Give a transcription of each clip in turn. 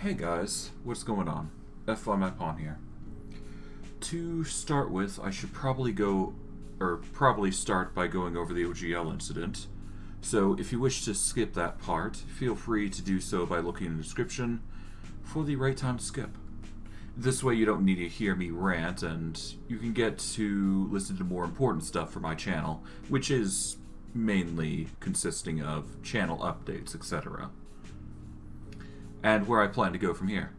Hey guys, what's going on? F1MyPawn here. To start with, I should probably start by going over the OGL incident. So if you wish to skip that part, feel free to do so by looking in the description for the right time to skip. This way you don't need to hear me rant, and you can get to listen to more important stuff for my channel, which is mainly consisting of channel updates, etc. And where I plan to go from here.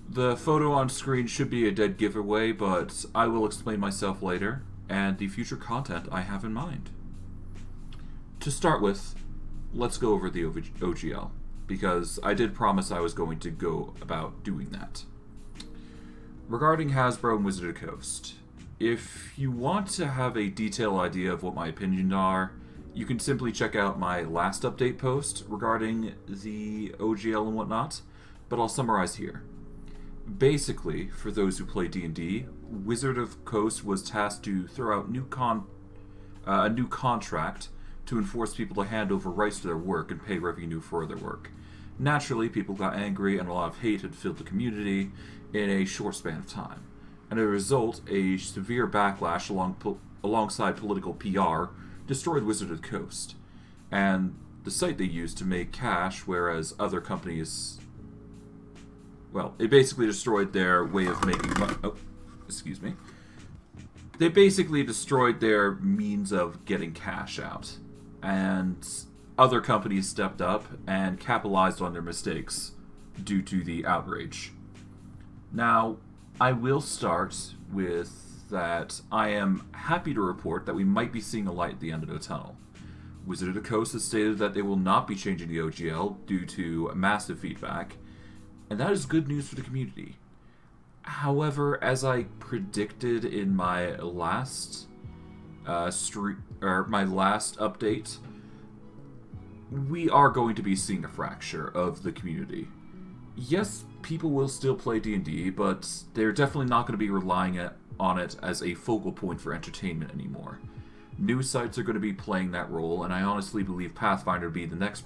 The photo on screen should be a dead giveaway, but I will explain myself later, and the future content I have in mind. To start with, let's go over the OGL, because I did promise I was going to go about doing that. Regarding Hasbro and Wizard of the Coast, if you want to have a detailed idea of what my opinions are, you can simply check out my last update post regarding the OGL and whatnot, but I'll summarize here. Basically, for those who play D&D, Wizard of the Coast was tasked to throw out a new contract to enforce people to hand over rights to their work and pay revenue for their work. Naturally, people got angry and a lot of hate had filled the community in a short span of time. And as a result, a severe backlash alongside political PR destroyed Wizard of the Coast, and the site they used to make cash, whereas other companies, well, it basically destroyed their way of making money. Oh, excuse me. They basically destroyed their means of getting cash out, and other companies stepped up and capitalized on their mistakes due to the outrage. Now, I will start with that I am happy to report that we might be seeing a light at the end of the tunnel. Wizard of the Coast has stated that they will not be changing the OGL due to massive feedback, and that is good news for the community. However, as I predicted in my last update, we are going to be seeing a fracture of the community. Yes, people will still play D&D, but they're definitely not going to be relying on it as a focal point for entertainment anymore. New sites are going to be playing that role, and I honestly believe Pathfinder will be the next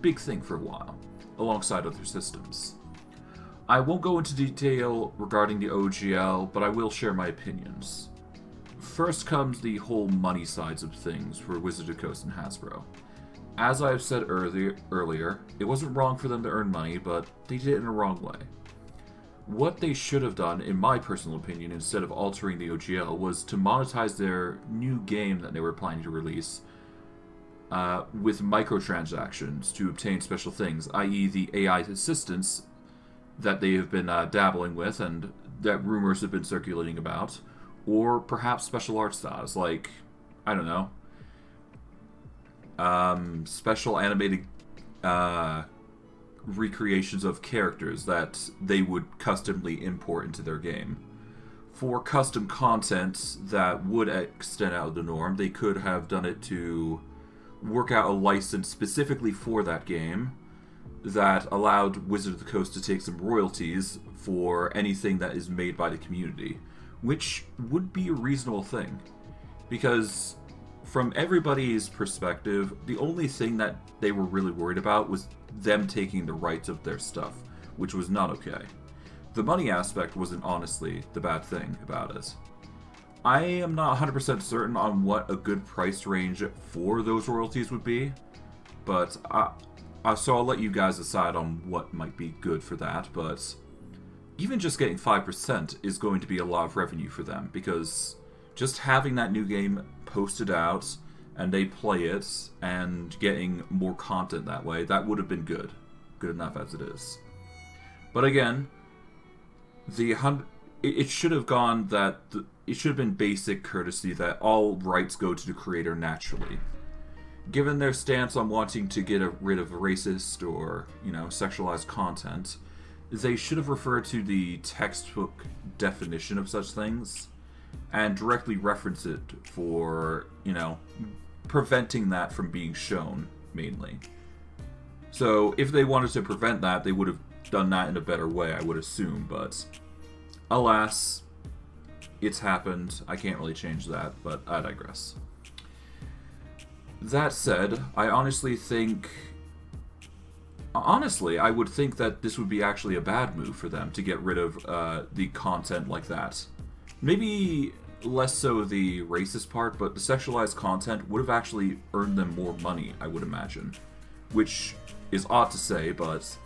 big thing for a while, alongside other systems. I won't go into detail regarding the OGL, but I will share my opinions. First comes the whole money sides of things for Wizard of the Coast and Hasbro. As I have said earlier, it wasn't wrong for them to earn money, but they did it in a wrong way. What they should have done, in my personal opinion, instead of altering the OGL, was to monetize their new game that they were planning to release with microtransactions to obtain special things, i.e. the AI assistants that they have been dabbling with and that rumors have been circulating about, or perhaps special art styles, like, I don't know, special animated recreations of characters that they would customly import into their game. For custom content that would extend out of the norm, they could have done it to work out a license specifically for that game that allowed Wizard of the Coast to take some royalties for anything that is made by the community, which would be a reasonable thing. Because from everybody's perspective, the only thing that they were really worried about was them taking the rights of their stuff, which was not okay. The money aspect wasn't honestly the bad thing about it. I am not 100% certain on what a good price range for those royalties would be, but so I'll let you guys decide on what might be good for that, but even just getting 5% is going to be a lot of revenue for them, because just having that new game posted out and they play it and getting more content that way, that would have been good enough as it is. But again, it should have gone that it should have been basic courtesy that all rights go to the creator naturally. Given their stance on wanting to get rid of racist or, sexualized content, they should have referred to the textbook definition of such things and directly reference it for, preventing that from being shown, mainly. So, if they wanted to prevent that, they would have done that in a better way, I would assume, but alas, it's happened. I can't really change that, but I digress. That said, I honestly think Honestly, I would think that this would be actually a bad move for them to get rid of the content like that. Maybe less so the racist part, but the sexualized content would have actually earned them more money, I would imagine. Which is odd to say, but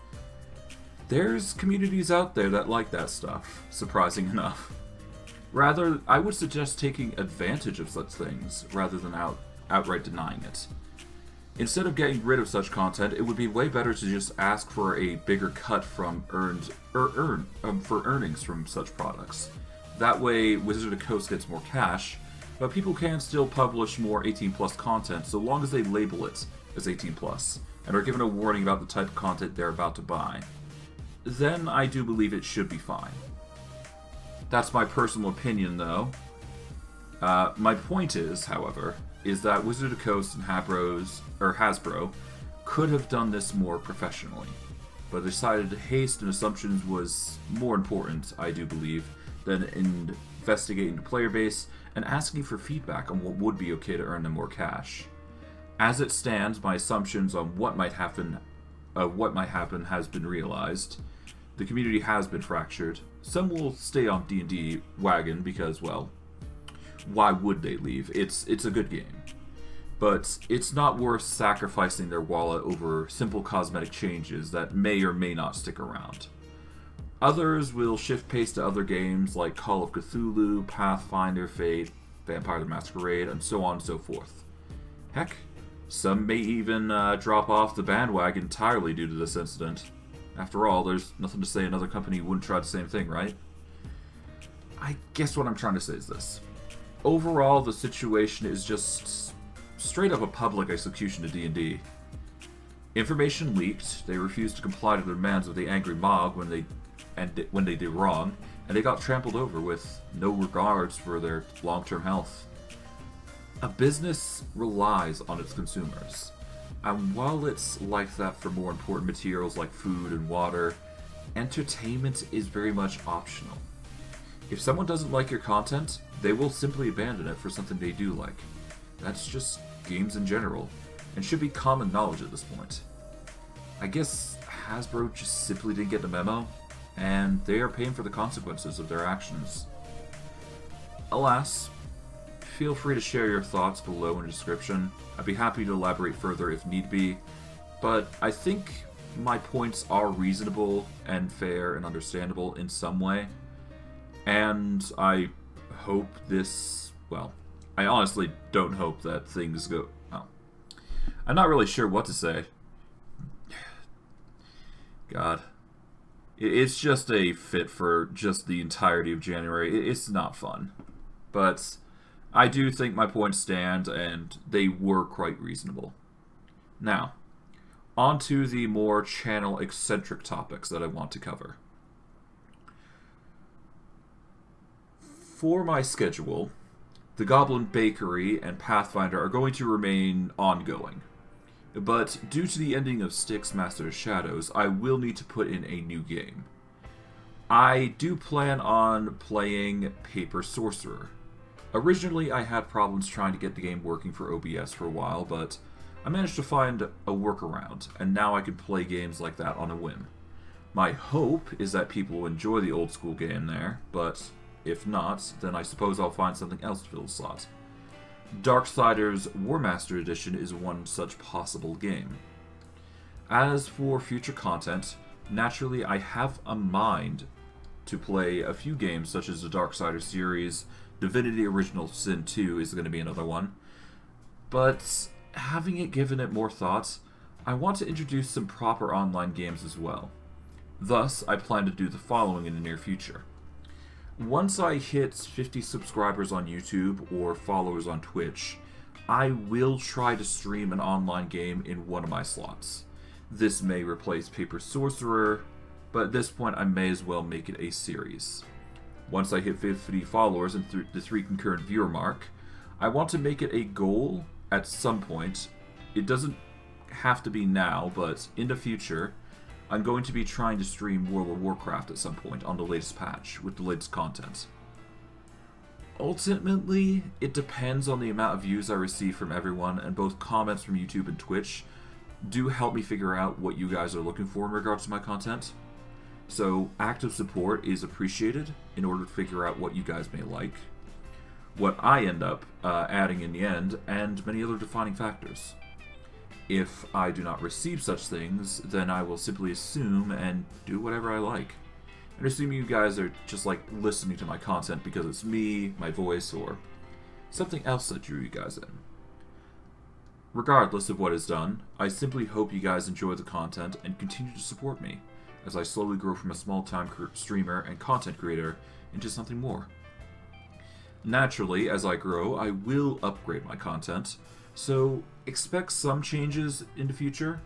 there's communities out there that like that stuff, surprising enough. Rather, I would suggest taking advantage of such things rather than outright denying it. Instead of getting rid of such content, it would be way better to just ask for a bigger cut from for earnings from such products. That way, Wizard of the Coast gets more cash, but people can still publish more 18+ content so long as they label it as 18+ and are given a warning about the type of content they're about to buy. Then I do believe it should be fine. That's my personal opinion, though. My point is, however, is that Wizard of the Coast and Hasbro could have done this more professionally, but decided haste and assumptions was more important, I do believe, than investigating the player base and asking for feedback on what would be okay to earn them more cash. As it stands, my assumptions on what might happen has been realized. The community has been fractured. Some will stay on D&D wagon because, well, why would they leave? It's a good game. But it's not worth sacrificing their wallet over simple cosmetic changes that may or may not stick around. Others will shift pace to other games like Call of Cthulhu, Pathfinder, Fate, Vampire the Masquerade, and so on and so forth. Heck, some may even drop off the bandwagon entirely due to this incident. After all, there's nothing to say another company wouldn't try the same thing, right? I guess what I'm trying to say is this. Overall, the situation is just straight up a public execution of D&D. Information leaked, they refused to comply to the demands of the angry mob when they did wrong, and they got trampled over with no regards for their long-term health. A business relies on its consumers. And while it's like that for more important materials like food and water, entertainment is very much optional. If someone doesn't like your content, they will simply abandon it for something they do like. That's just games in general, and should be common knowledge at this point. I guess Hasbro just simply didn't get the memo, and they are paying for the consequences of their actions. Alas, feel free to share your thoughts below in the description. I'd be happy to elaborate further if need be, but I think my points are reasonable and fair and understandable in some way, and I hope this, well, I honestly don't hope that things go, well, I'm not really sure what to say. God. It's just a fit for just the entirety of January. It's not fun. But I do think my points stand, and they were quite reasonable. Now, on to the more channel-eccentric topics that I want to cover. For my schedule, the Goblin Bakery and Pathfinder are going to remain ongoing. But due to the ending of Styx Master of Shadows, I will need to put in a new game. I do plan on playing Paper Sorcerer. Originally, I had problems trying to get the game working for OBS for a while, but I managed to find a workaround, and now I can play games like that on a whim. My hope is that people will enjoy the old school game there, but if not, then I suppose I'll find something else to fill the slot. Darksiders War Master Edition is one such possible game. As for future content, naturally I have a mind to play a few games such as the Darksiders series. Divinity Original Sin 2 is going to be another one. But having given it more thought, I want to introduce some proper online games as well. Thus, I plan to do the following in the near future. Once I hit 50 subscribers on YouTube or followers on Twitch, I will try to stream an online game in one of my slots. This may replace Paper Sorcerer, but at this point I may as well make it a series. Once I hit 50 followers and the 3 concurrent viewer mark, I want to make it a goal at some point. It doesn't have to be now, but in the future, I'm going to be trying to stream World of Warcraft at some point on the latest patch with the latest content. Ultimately, it depends on the amount of views I receive from everyone, and both comments from YouTube and Twitch do help me figure out what you guys are looking for in regards to my content. So active support is appreciated in order to figure out what you guys may like, what I end up adding in the end, and many other defining factors. If I do not receive such things, then I will simply assume and do whatever I like. And assume you guys are just like listening to my content because it's me, my voice, or something else that drew you guys in. Regardless of what is done, I simply hope you guys enjoy the content and continue to support me as I slowly grow from a small-time streamer and content creator into something more. Naturally, as I grow, I will upgrade my content, so expect some changes in the future.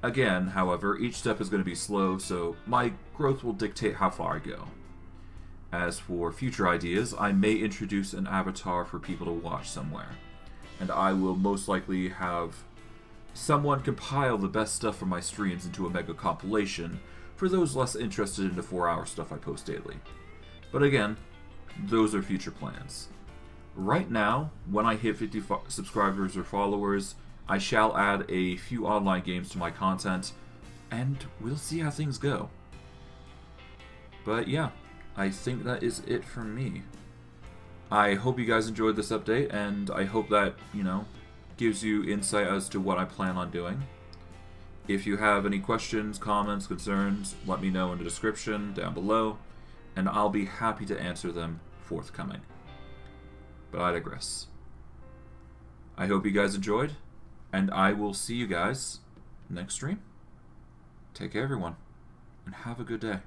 Again, however, each step is going to be slow, so my growth will dictate how far I go. As for future ideas, I may introduce an avatar for people to watch somewhere, and I will most likely have someone compile the best stuff from my streams into a mega compilation for those less interested in the 4-hour stuff I post daily. But again, those are future plans. Right now, when I hit 50 subscribers or followers, I shall add a few online games to my content, and we'll see how things go. But yeah, I think that is it from me. I hope you guys enjoyed this update, and I hope that, gives you insight as to what I plan on doing. If you have any questions, comments, concerns, let me know in the description down below, and I'll be happy to answer them forthcoming. But I digress. I hope you guys enjoyed, and I will see you guys next stream. Take care, everyone, and have a good day.